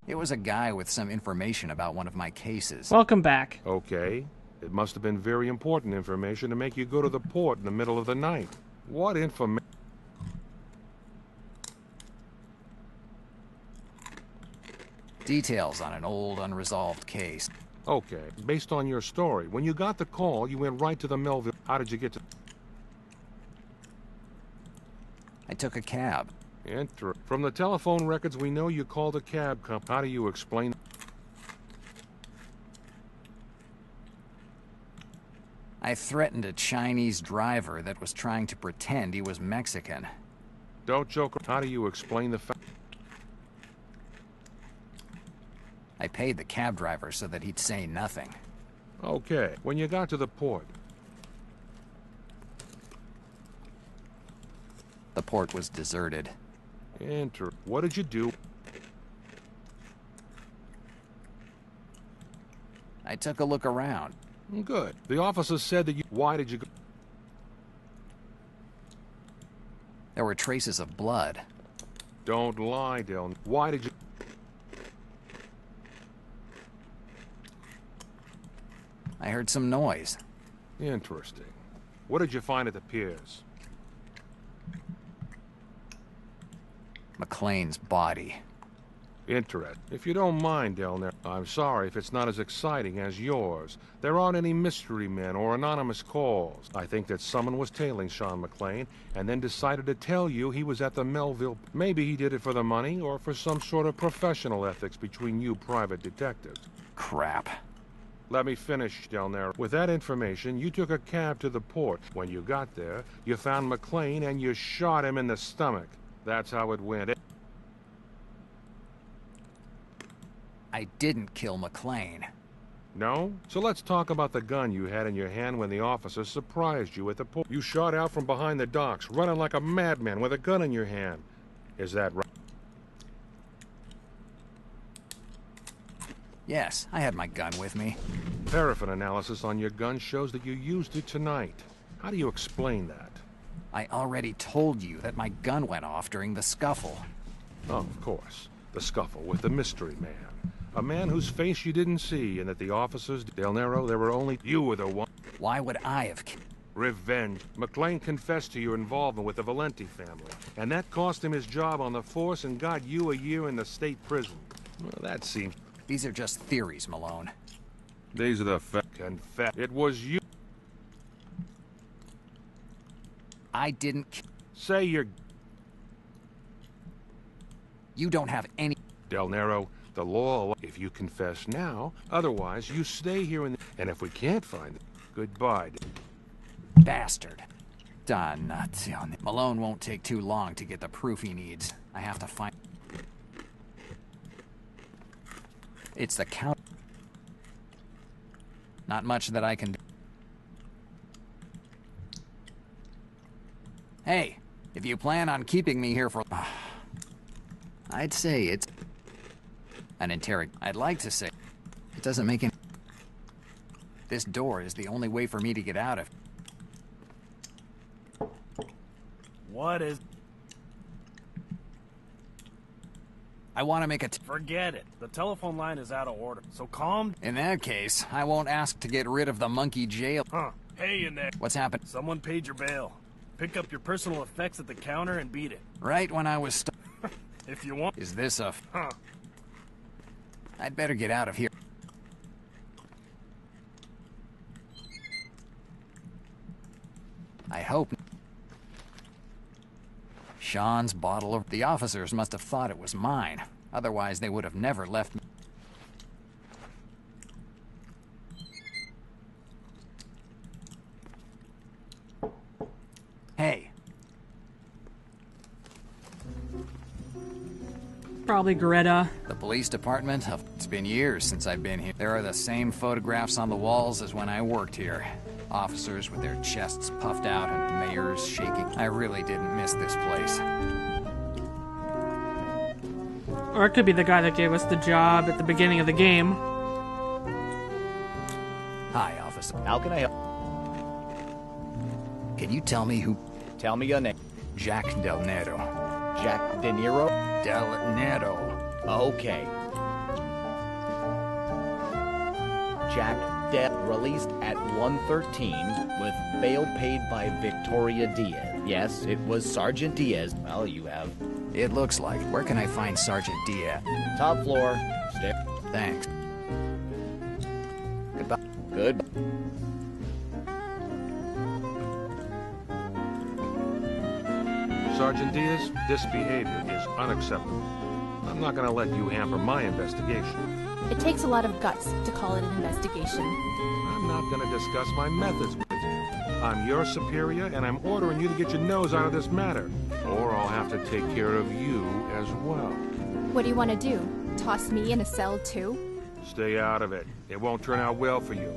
It was a guy with some information about one of my cases. Welcome back. Okay. It must have been very important information to make you go to the port in the middle of the night. What information? Details on an old, unresolved case. Okay. Based on your story, when you got the call, you went right to the Melville. How did you get to... I took a cab. From the telephone records, we know you called a cab company. How do you explain... I threatened a Chinese driver that was trying to pretend he was Mexican. Don't joke. How do you explain the fact... I paid the cab driver so that he'd say nothing. Okay. When you got to the port... The port was deserted. What did you do? I took a look around. Good. The officers said that you... Why did you go... There were traces of blood. Don't lie, Del. Why did you... I heard some noise. Interesting. What did you find at the piers? McLean's body. Interesting. If you don't mind, Delner, I'm sorry if it's not as exciting as yours. There aren't any mystery men or anonymous calls. I think that someone was tailing Sean McLean and then decided to tell you he was at the Melville. Maybe he did it for the money or for some sort of professional ethics between you private detectives. Crap. Let me finish, Delner. With that information, you took a cab to the port. When you got there, you found McLean and you shot him in the stomach. That's how it went. I didn't kill McLean. No? So let's talk about the gun you had in your hand when the officers surprised you at the port. You shot out from behind the docks, running like a madman with a gun in your hand. Is that right? Yes, I had my gun with me. Paraffin analysis on your gun shows that you used it tonight. How do you explain that? I already told you that my gun went off during the scuffle. Oh, of course. The scuffle with the mystery man. A man whose face you didn't see, and that the officers... Del Nero, there were only... You were the one... Why would I have... Revenge. McLean confessed to your involvement with the Valenti family, and that cost him his job on the force and got you a year in the state prison. Well, that seems... These are just theories, Malone. These are the confess. It was you... I didn't... Say you're... You don't have any... Del Nero, the law... If you confess now, otherwise you stay here and if we can't find it, goodbye. Bastard. Dannazione. Malone won't take too long to get the proof he needs. I have to find... It's the count... Not much that I can do. Hey, if you plan on keeping me here for... I'd say it's... An I'd like to say... It doesn't make any... This door is the only way for me to get out of... What is... I want to make a... Forget it. The telephone line is out of order, so calm... In that case, I won't ask to get rid of the monkey jail. Huh. Hey in there. What's happened? Someone paid your bail. Pick up your personal effects at the counter and beat it. Right when I was... If you want... Is this a... Huh. I'd better get out of here. I hope... Sean's bottle of... The officers must have thought it was mine. Otherwise, they would have never left me. Hey. Probably Greta. The police department? It's been years since I've been here. There are the same photographs on the walls as when I worked here. Officers with their chests puffed out and mayors shaking. I really didn't miss this place. Or it could be the guy that gave us the job at the beginning of the game. Hi, officer. How can I help? Can you tell me who... Tell me your name. Jack Del Nero. Jack De Niro? Del Nero. Okay. Jack Depp, released at 1:13 with bail paid by Victoria Diaz. Yes, it was Sergeant Diaz. Well, you have. It looks like. Where can I find Sergeant Diaz? Top floor. Stair. Thanks. Goodbye. Good. Sergeant Diaz, this behavior is unacceptable. I'm not going to let you hamper my investigation. It takes a lot of guts to call it an investigation. I'm not going to discuss my methods with you. I'm your superior, and I'm ordering you to get your nose out of this matter. Or I'll have to take care of you as well. What do you want to do? Toss me in a cell too? Stay out of it. It won't turn out well for you.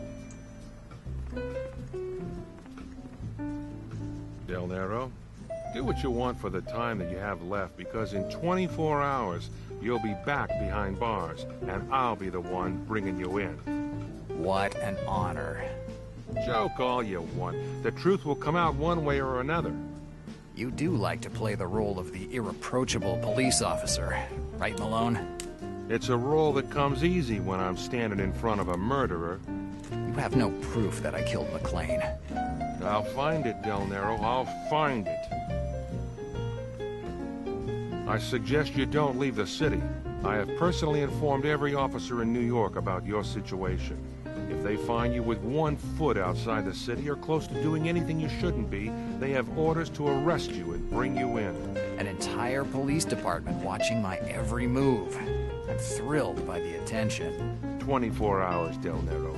Del Nero, do what you want for the time that you have left, because in 24 hours, you'll be back behind bars, and I'll be the one bringing you in. What an honor. Joke all you want. The truth will come out one way or another. You do like to play the role of the irreproachable police officer, right, Malone? It's a role that comes easy when I'm standing in front of a murderer. You have no proof that I killed McLean. I'll find it, Del Nero. I'll find it. I suggest you don't leave the city. I have personally informed every officer in New York about your situation. If they find you with 1 foot outside the city or close to doing anything you shouldn't be, they have orders to arrest you and bring you in. An entire police department watching my every move. I'm thrilled by the attention. 24 hours, Del Nero.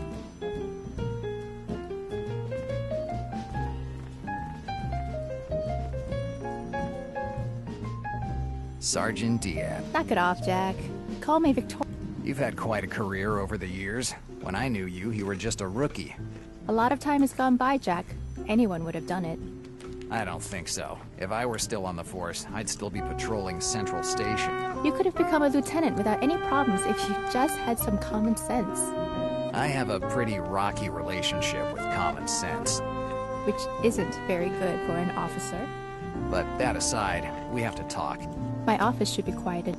Sergeant Diaz. Knock it off, Jack. Call me Victoria. You've had quite a career over the years. When I knew you, you were just a rookie. A lot of time has gone by, Jack. Anyone would have done it. I don't think so. If I were still on the force, I'd still be patrolling Central Station. You could have become a lieutenant without any problems if you just had some common sense. I have a pretty rocky relationship with common sense. Which isn't very good for an officer. But that aside, we have to talk. My office should be quieted.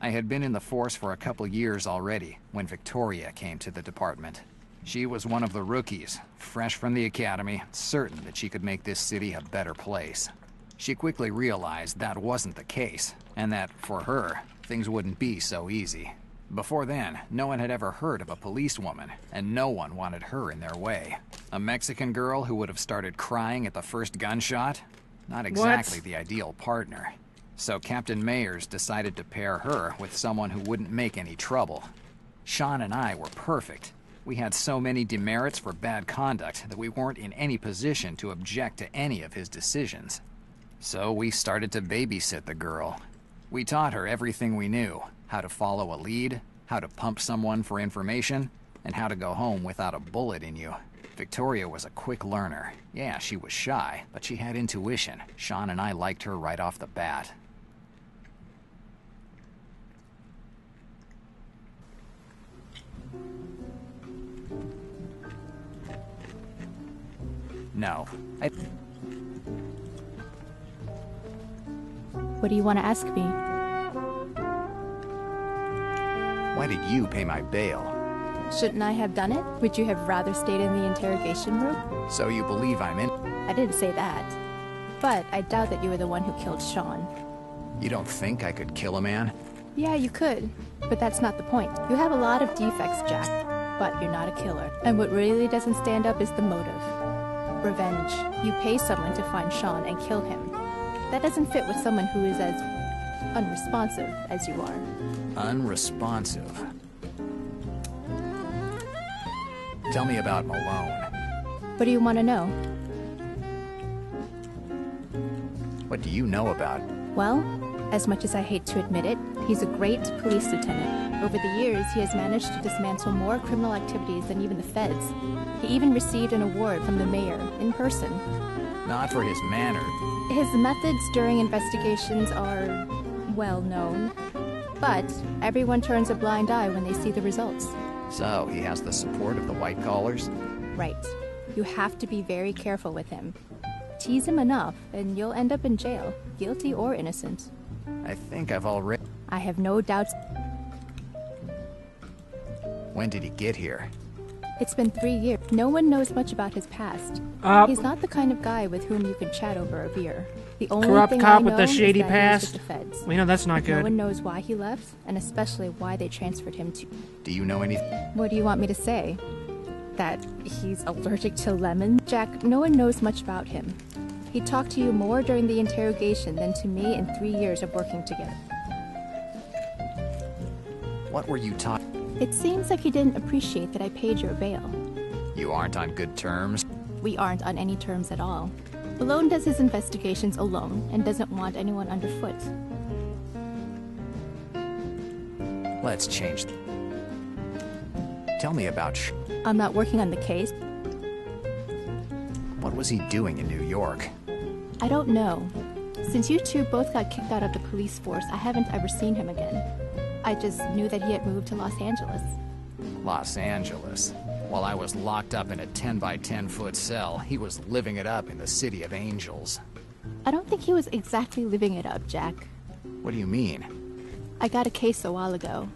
I had been in the force for a couple years already when Victoria came to the department. She was one of the rookies, fresh from the academy, certain that she could make this city a better place. She quickly realized that wasn't the case, and that, for her, things wouldn't be so easy. Before then, no one had ever heard of a policewoman, and no one wanted her in their way. A Mexican girl who would have started crying at the first gunshot? Not exactly the ideal partner. So Captain Mayers decided to pair her with someone who wouldn't make any trouble. Sean and I were perfect. We had so many demerits for bad conduct that we weren't in any position to object to any of his decisions. So we started to babysit the girl. We taught her everything we knew: how to follow a lead, how to pump someone for information, and how to go home without a bullet in you. Victoria was a quick learner. Yeah, she was shy, but she had intuition. Sean and I liked her right off the bat. No. What do you want to ask me? Why did you pay my bail? Shouldn't I have done it? Would you have rather stayed in the interrogation room? So you believe I'm in? I didn't say that. But I doubt that you were the one who killed Sean. You don't think I could kill a man? Yeah, you could. But that's not the point. You have a lot of defects, Jack. But you're not a killer. And what really doesn't stand up is the motive. Revenge. You pay someone to find Sean and kill him. That doesn't fit with someone who is as unresponsive as you are. Unresponsive? Tell me about Malone. What do you want to know? What do you know about? Well, as much as I hate to admit it, he's a great police lieutenant. Over the years, he has managed to dismantle more criminal activities than even the feds. He even received an award from the mayor, in person. Not for his manner. His methods during investigations are well known. But everyone turns a blind eye when they see the results. So, he has the support of the white collars? Right. You have to be very careful with him. Tease him enough, and you'll end up in jail, guilty or innocent. I think I've already... I have no doubts. When did he get here? It's been 3 years. No one knows much about his past. He's not the kind of guy with whom you can chat over a beer. The only Corrupt thing cop I with know a shady is that past. he's with the feds. We know that's not No good. one knows why he left, and especially why they transferred him to... Do you know anything? What do you want me to say? That he's allergic to lemons? Jack, no one knows much about him. He talked to you more during the interrogation than to me in 3 years of working together. What were you talking? It seems like he didn't appreciate that I paid your bail. You aren't on good terms? We aren't on any terms at all. Malone does his investigations alone and doesn't want anyone underfoot. Let's change. Tell me about I'm not working on the case. What was he doing in New York? I don't know. Since you two both got kicked out of the police force, I haven't ever seen him again. I just knew that he had moved to Los Angeles. Los Angeles. While I was locked up in a 10 by 10 foot cell, he was living it up in the City of Angels. I don't think he was exactly living it up, Jack. What do you mean? I got a case a while ago.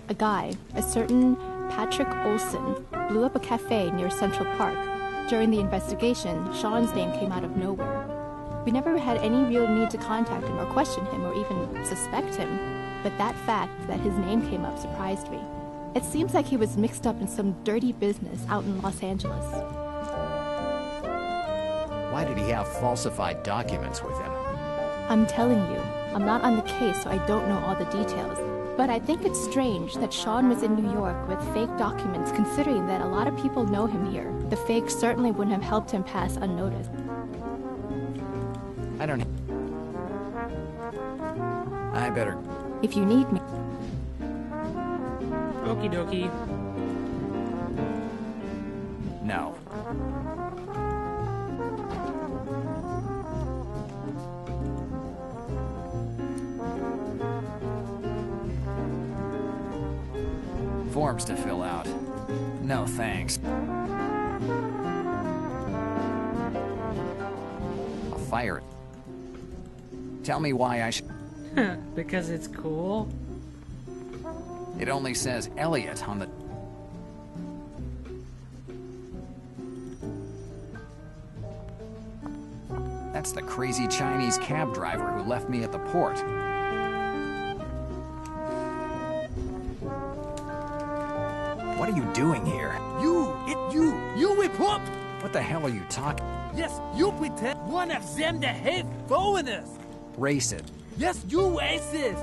A guy, a certain Patrick Olson, blew up a cafe near Central Park. During the investigation, Sean's name came out of nowhere. We never had any real need to contact him or question him or even suspect him, but that fact that his name came up surprised me. It seems like he was mixed up in some dirty business out in Los Angeles. Why did he have falsified documents with him? I'm telling you, I'm not on the case, so I don't know all the details. But I think it's strange that Sean was in New York with fake documents, considering that a lot of people know him here. The fakes certainly wouldn't have helped him pass unnoticed. I better... If you need me. Okie dokie. No. Forms to fill out. No thanks. I'll fire it. Tell me why I should... Because it's cool. It only says Elliot on the... That's the crazy Chinese cab driver who left me at the port. What are you doing here? You report! What the hell are you talking? Yes, you pretend one of them that hate foreigners! Racist. Yes, you racist!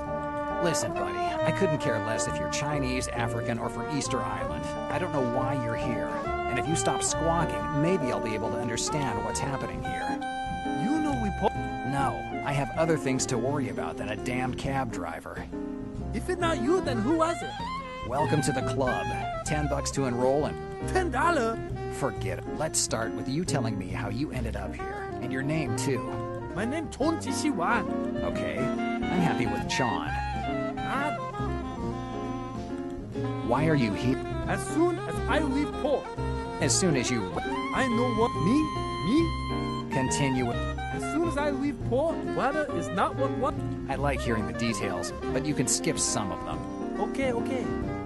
Listen, buddy, I couldn't care less if you're Chinese, African, or from Easter Island. I don't know why you're here. And if you stop squawking, maybe I'll be able to understand what's happening here. You know report... No, I have other things to worry about than a damned cab driver. If it's not you, then who was it? Welcome to the club. $10 to enroll and... $10? Forget it. Let's start with you telling me how you ended up here. And your name, too. My name Chon Jishiwan. Okay, I'm happy with Sean. Why are you here? As soon as I leave port, As soon as you... I know what... Me? Continue. As soon as I leave port, weather is not what... I like hearing the details, but you can skip some of them. Okay.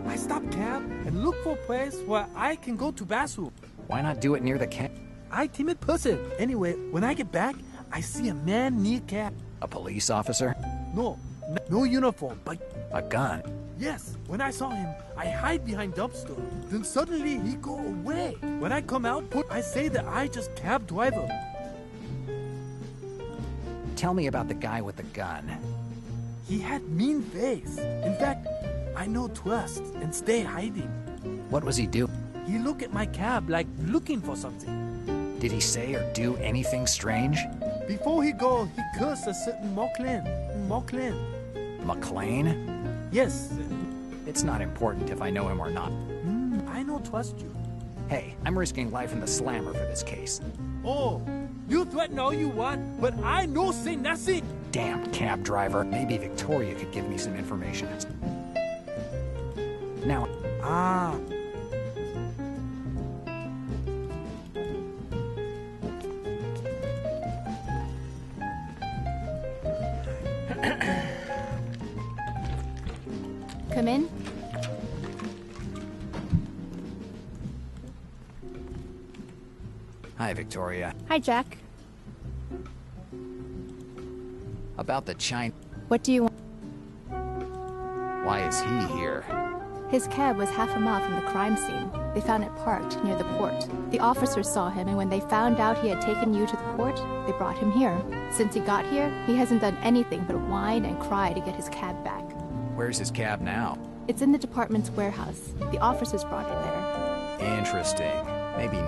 I stop cab and look for a place where I can go to bathroom. Why not do it near the cab? I timid person. Anyway, when I get back, I see a man near cab. A police officer? No uniform, but A gun? yes, when I saw him, I hide behind dumpster. Then suddenly he go away. When I come out, I say that I just cab driver. Tell me about the guy with the gun. He had mean face. In fact, I no trust and stay hiding. What was he doing? He look at my cab like looking for something. Did he say or do anything strange? Before he go, he cursed a certain McLean. McLean? Yes. It's not important if I know him or not. I no trust you. Hey, I'm risking life in the slammer for this case. Oh, you threaten all you want, but I no say nothing. Damn cab driver. Maybe Victoria could give me some information. Now, Come in. Hi, Victoria. Hi, Jack. About the China... What do you want? Why is he here? His cab was half a mile from the crime scene. They found it parked near the port. The officers saw him, and when they found out he had taken you to the port, they brought him here. Since he got here, he hasn't done anything but whine and cry to get his cab back. Where's his cab now? It's in the department's warehouse. The officers brought it there. Interesting. Maybe...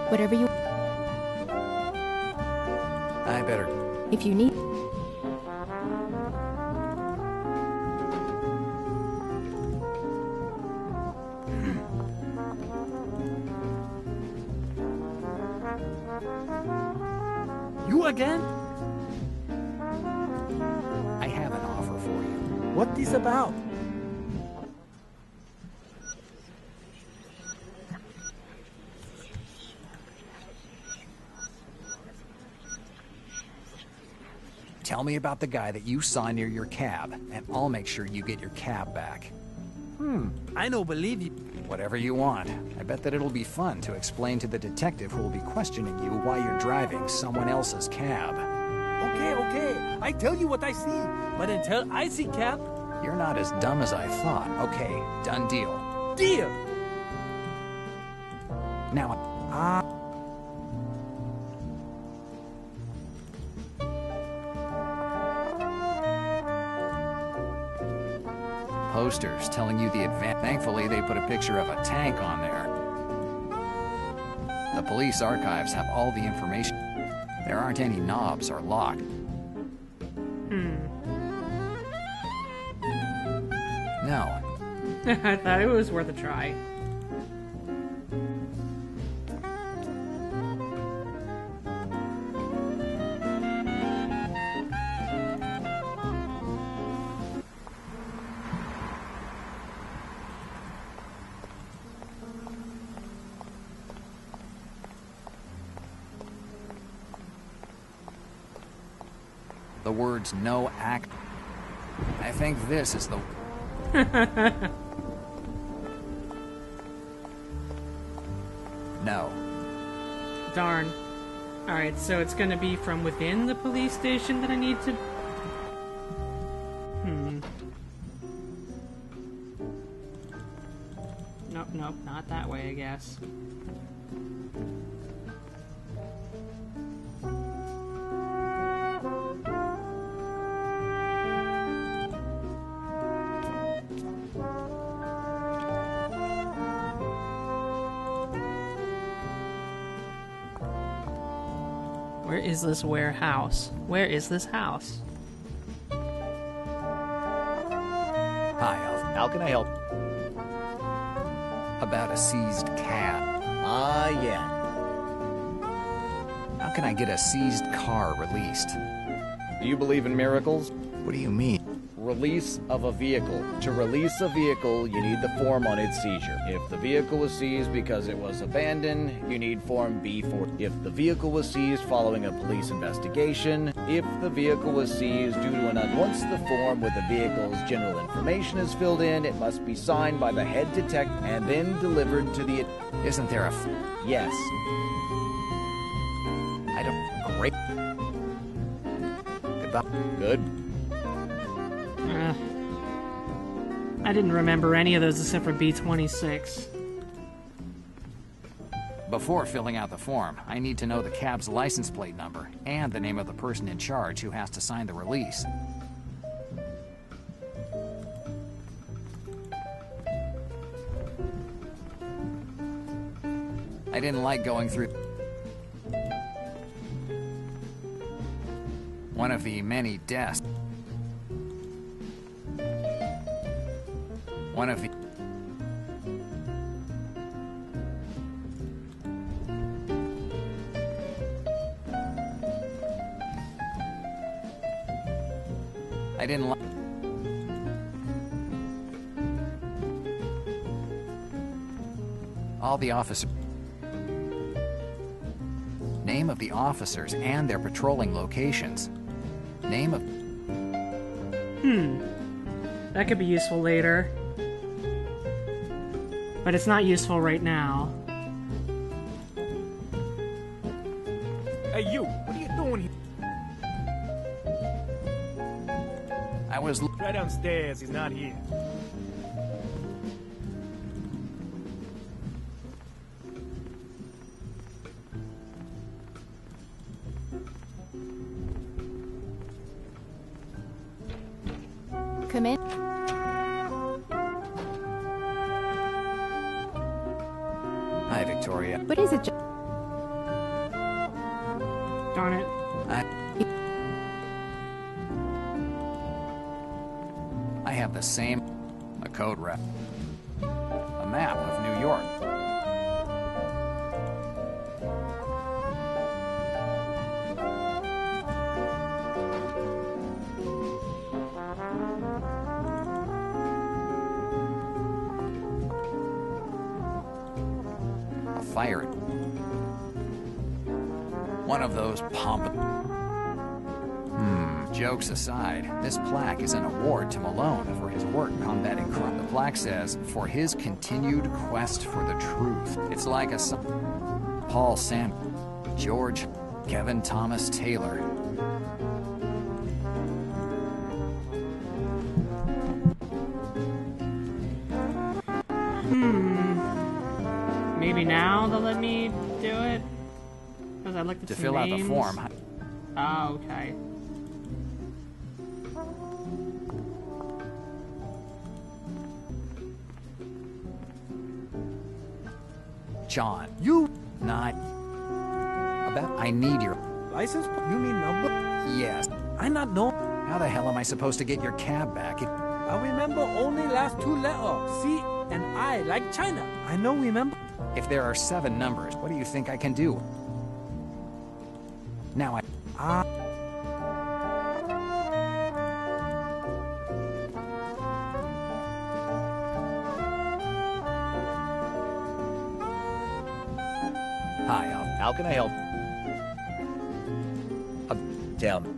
Whatever you... I better... If you need... You again? I have an offer for you. What this about? Tell me about the guy that you saw near your cab, and I'll make sure you get your cab back. I don't believe you. Whatever you want. I bet that it'll be fun to explain to the detective who will be questioning you why you're driving someone else's cab. Okay. I tell you what I see. But until I see Cap, You're not as dumb as I thought. Okay, done deal. deal. Now, posters telling you the advance. Thankfully, they put a picture of a tank on there. The police archives have all the information. There aren't any knobs or lock. No. I thought it was worth a try. The words no act. I think this is the... No. Darn. Alright, so it's gonna be from within the police station that I need to... Nope, not that way, I guess. Where is this warehouse? Where is this house? Hi, Alf. How can I help? About a seized cab. Yeah. How can I get a seized car released? Do you believe in miracles? What do you mean? Release of a vehicle. To release a vehicle, you need the form on its seizure. If the vehicle was seized because it was abandoned, you need Form B4. If the vehicle was seized following a police investigation, if the vehicle was seized due to once the form with the vehicle's general information is filled in, it must be signed by the head detective and then delivered to the... Isn't there a... Yes. I don't... Great. Goodbye. Good. I didn't remember any of those except for B26. Before filling out the form, I need to know the cab's license plate number and the name of the person in charge who has to sign the release. I didn't like going through one of the many desks. One of the... I didn't like... All the officers... Name of the officers and their patrolling locations. Name of... That could be useful later. But it's not useful right now. Hey, you! What are you doing here? I was... Right downstairs. He's not here. Come in. Hi, Victoria. What is it, Jack? Darn it. I have the same... a code rep. A map of New York. A fire. One of those jokes aside, this plaque is an award to Malone for his work combating crime. The plaque says, for his continued quest for the truth. It's like a... Paul Sand... George... Kevin Thomas Taylor. Maybe now they'll let me do it? Because I looked at To some fill out the names. form... Oh, okay. John. You! Not... About... I need your... License? You mean number? Yes. I not know. How the hell am I supposed to get your cab back? I remember only last two letters. C and I, like China. I know remember. If there are 7 numbers, what do you think I can do? Now I... Hi, How can I help? Tell me.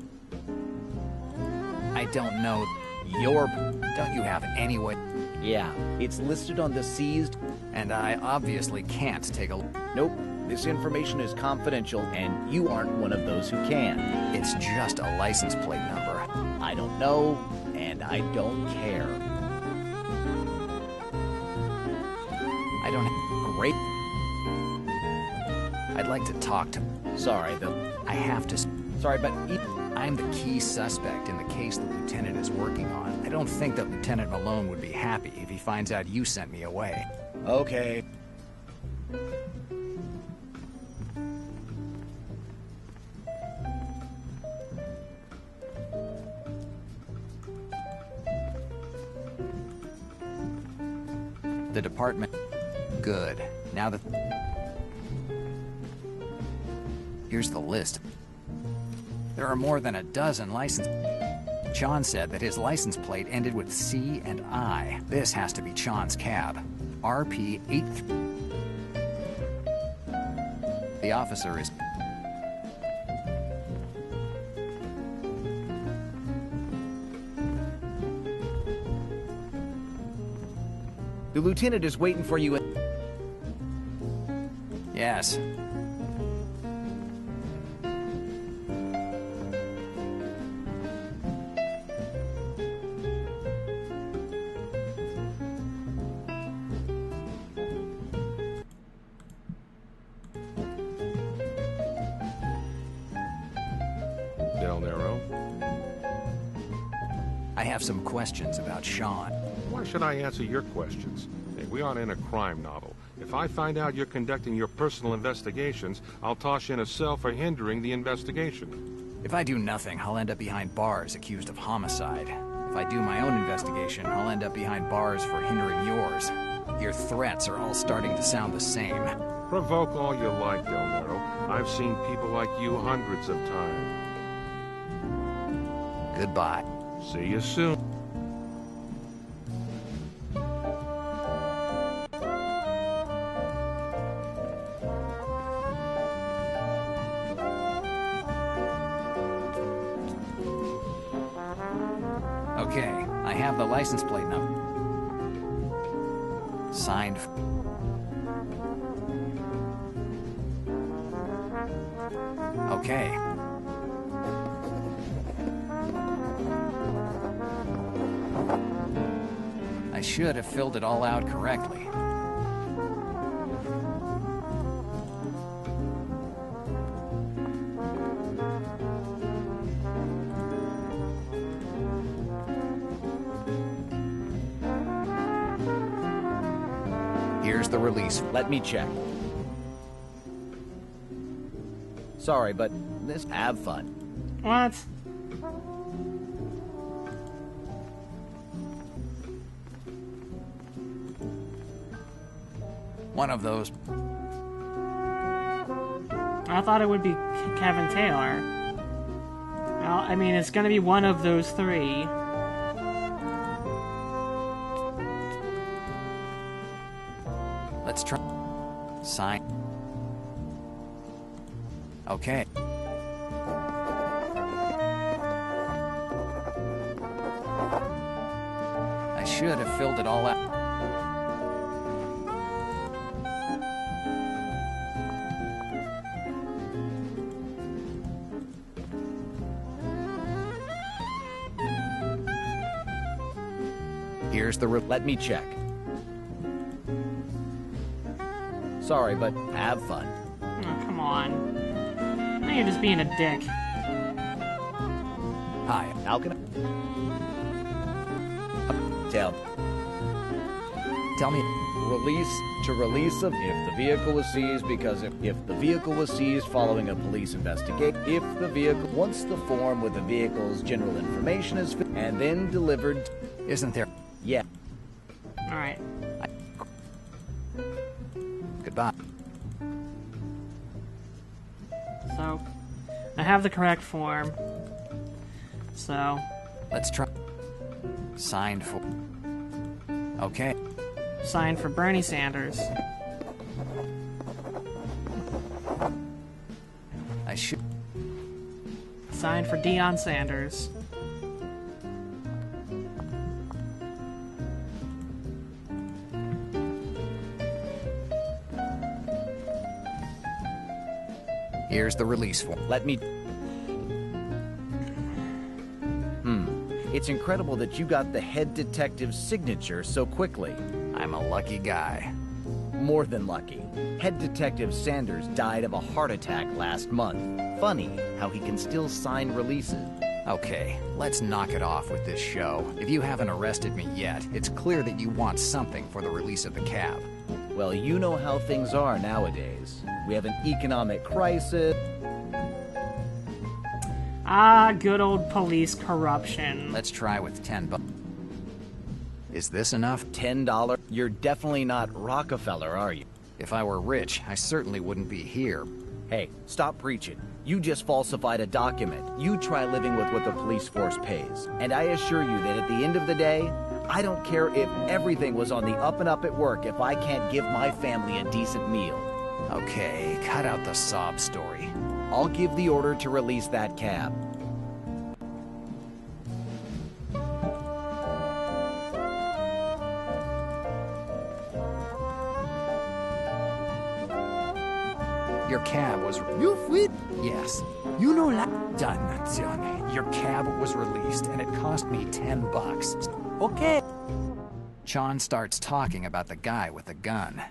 I don't know... Don't you have any way... Yeah, it's listed on the seized... And I obviously can't take a... Nope, this information is confidential, and you aren't one of those who can. It's just a license plate number. I don't know, and I don't care. I don't... Great... I'd like to talk to... Sorry, I have to... Sorry, but... I'm the key suspect in the case the lieutenant is working on. I don't think that Lieutenant Malone would be happy if he finds out you sent me away. Okay. The department... Good. Now that... Here's the list. There are more than a dozen licenses. Chon said that his license plate ended with C and I. This has to be Chon's cab. RP 8... The officer is... The lieutenant is waiting for you. Yes. Del Nero? I have some questions about Sean. Why should I answer your questions? Hey, we aren't in a crime novel. If I find out you're conducting your personal investigations, I'll toss you in a cell for hindering the investigation. If I do nothing, I'll end up behind bars accused of homicide. If I do my own investigation, I'll end up behind bars for hindering yours. Your threats are all starting to sound the same. Provoke all you like, Del Nero. I've seen people like you hundreds of times. Goodbye. See you soon. Okay, I have the license plate number. Signed. Okay. I should have filled it all out correctly. Here's the release. Let me check. Sorry, but this... Have fun. What? One of those. I thought it would be Kevin Taylor. Well, I mean, it's gonna be one of those three. Let's try. Sign. Okay. I should have filled it all out. Here's the Let me check. Sorry, but have fun. Oh, come on. Now you're just being a dick. Hi. How can I... Tell me. Release of if the vehicle was seized because if the vehicle was seized following a police investigation, if the vehicle, once the form with the vehicle's general information is and then delivered. Isn't there? Yeah. Alright. Goodbye. So, I have the correct form. So, Let's try. Signed for. Okay. signed for Bernie Sanders. I should. Signed for Deion Sanders. Here's the release form. Let me... It's incredible that you got the head detective's signature so quickly. I'm a lucky guy. More than lucky. Head Detective Sanders died of a heart attack last month. Funny how he can still sign releases. Okay, let's knock it off with this show. If you haven't arrested me yet, it's clear that you want something for the release of the cab. Well, you know how things are nowadays. We have an economic crisis. Ah, good old police corruption. Let's try with $10. Is this enough? $10? You're definitely not Rockefeller, are you? If I were rich, I certainly wouldn't be here. Hey, stop preaching. You just falsified a document. You try living with what the police force pays. And I assure you that at the end of the day, I don't care if everything was on the up and up at work if I can't give my family a decent meal. Okay, cut out the sob story. I'll give the order to release that cab. Your cab was... You free? Yes. You know la... Done. Your cab was released, and it cost me $10. Okay. Sean starts talking about the guy with the gun.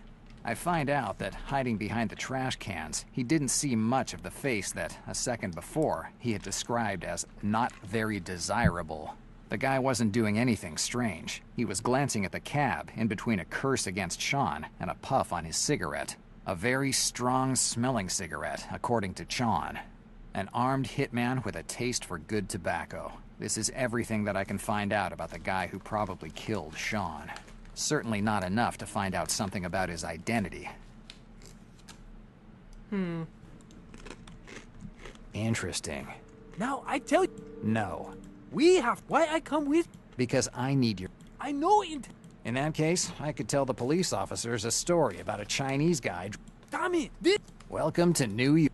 I find out that hiding behind the trash cans, he didn't see much of the face that, a second before, he had described as not very desirable. The guy wasn't doing anything strange. He was glancing at the cab, in between a curse against Sean and a puff on his cigarette. A very strong-smelling cigarette, according to Sean. An armed hitman with a taste for good tobacco. This is everything that I can find out about the guy who probably killed Sean. Certainly not enough to find out something about his identity. Interesting. Now I tell you, No. we have... Why I come with... Because I need your... I know it... In that case, I could tell the police officers a story about a Chinese guy. Damn it! This... Welcome to New York.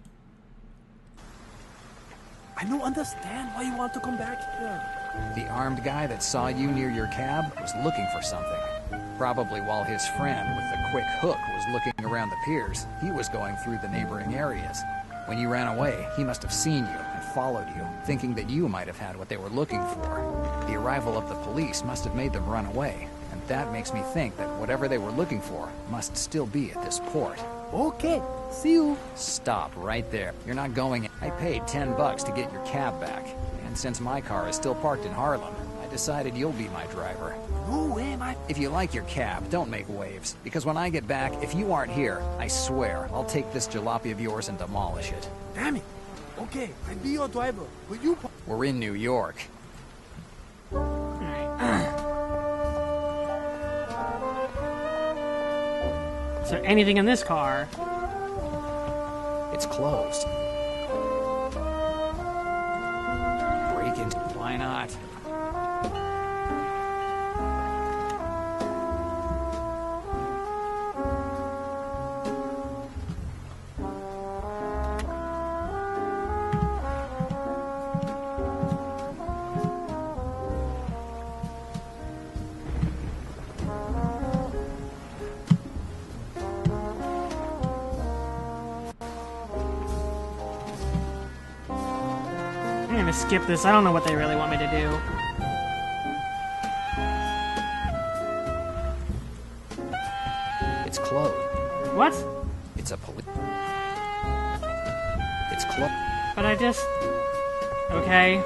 I don't understand why you want to come back here. The armed guy that saw you near your cab was looking for something. Probably while his friend with the quick hook was looking around the piers, he was going through the neighboring areas. When you ran away, he must have seen you and followed you, thinking that you might have had what they were looking for. The arrival of the police must have made them run away, and that makes me think that whatever they were looking for must still be at this port. Okay, see you. Stop right there. You're not going in. I paid $10 to get your cab back, and since my car is still parked in Harlem, I decided you'll be my driver. No way, If you like your cab, don't make waves, because when I get back, if you aren't here, I swear I'll take this jalopy of yours and demolish it. Damn it. Okay, I'll be your driver, but you... We're in New York. Is there anything in this car? It's closed. Break in. Why not? I'm gonna skip this. I don't know what they really want me to do. It's closed. What? It's a police. It's closed. But I just... Okay.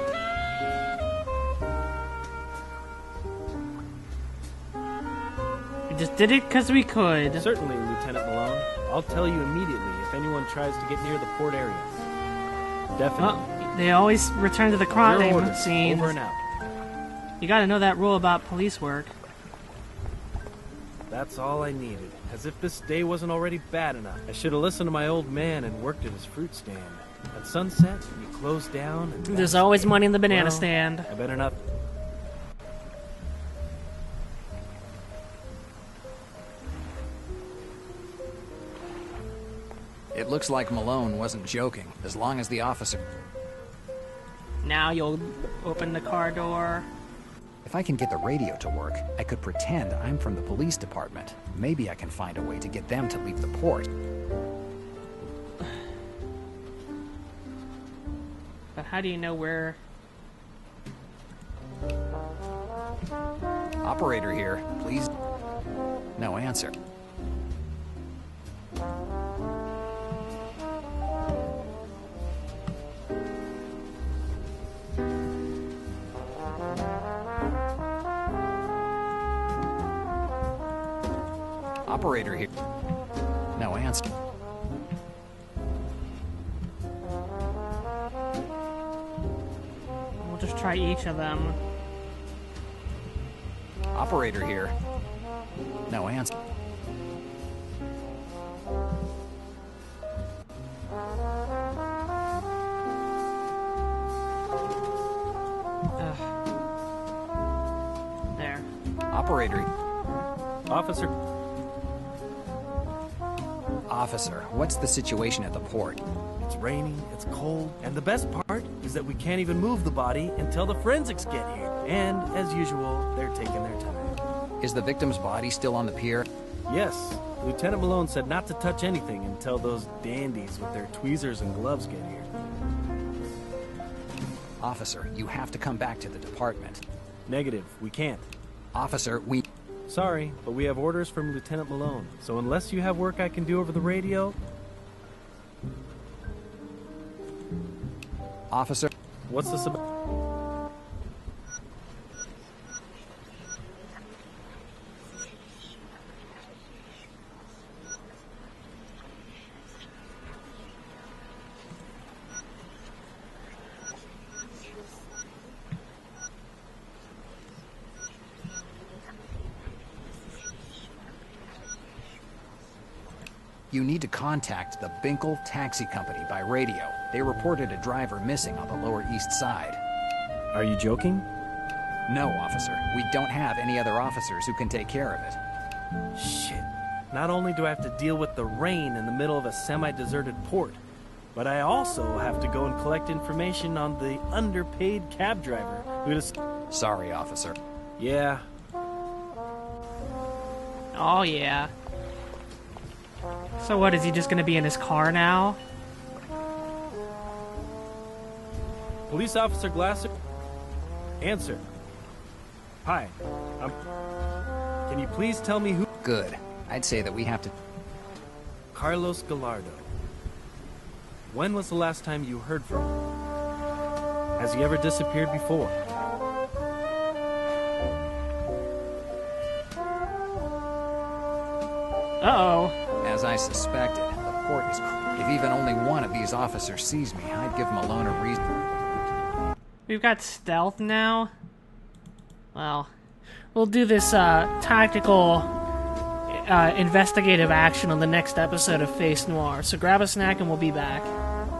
We just did it because we could. Certainly, Lieutenant Malone. I'll tell you immediately if anyone tries to get near the port area. Definitely. Well, they always return to the crime Your orders, scene. over and out. You gotta know that rule about police work. That's all I needed. As if this day wasn't already bad enough. I should have listened to my old man and worked at his fruit stand. At sunset, you close down and... There's always money in the banana Well, stand. I better not... It looks like Malone wasn't joking, as long as the officer... Now you'll open the car door. If I can get the radio to work, I could pretend I'm from the police department. Maybe I can find a way to get them to leave the port. But how do you know where... Operator here, please. No answer. Operator here. No answer. We'll just try each of them. Operator here. No answer. There. Operator. Officer... Officer, what's the situation at the port? It's raining, it's cold, and the best part is that we can't even move the body until the forensics get here. And, as usual, they're taking their time. Is the victim's body still on the pier? Yes, Lieutenant Malone said not to touch anything until those dandies with their tweezers and gloves get here. Officer, you have to come back to the department. Negative, we can't. Officer, we... Sorry, but we have orders from Lieutenant Malone, so unless you have work I can do over the radio... Officer... What's this about? You need to contact the Binkle Taxi Company by radio. They reported a driver missing on the Lower East Side. Are you joking? No, officer. We don't have any other officers who can take care of it. Shit. Not only do I have to deal with the rain in the middle of a semi-deserted port, but I also have to go and collect information on the underpaid cab driver who just... Sorry, officer. Yeah. Oh, yeah. So what, is he just gonna be in his car now? Police Officer Glasser? Answer. Hi. Can you please tell me who... Good. I'd say that we have to... Carlos Gallardo. When was the last time you heard from him? Has he ever disappeared before? Uh-oh. As I suspected, the port is... If even only one of these officers sees me, I'd give him alone a reason. We've got stealth now. Well, we'll do this tactical investigative action on the next episode of Face Noir. So grab a snack and we'll be back.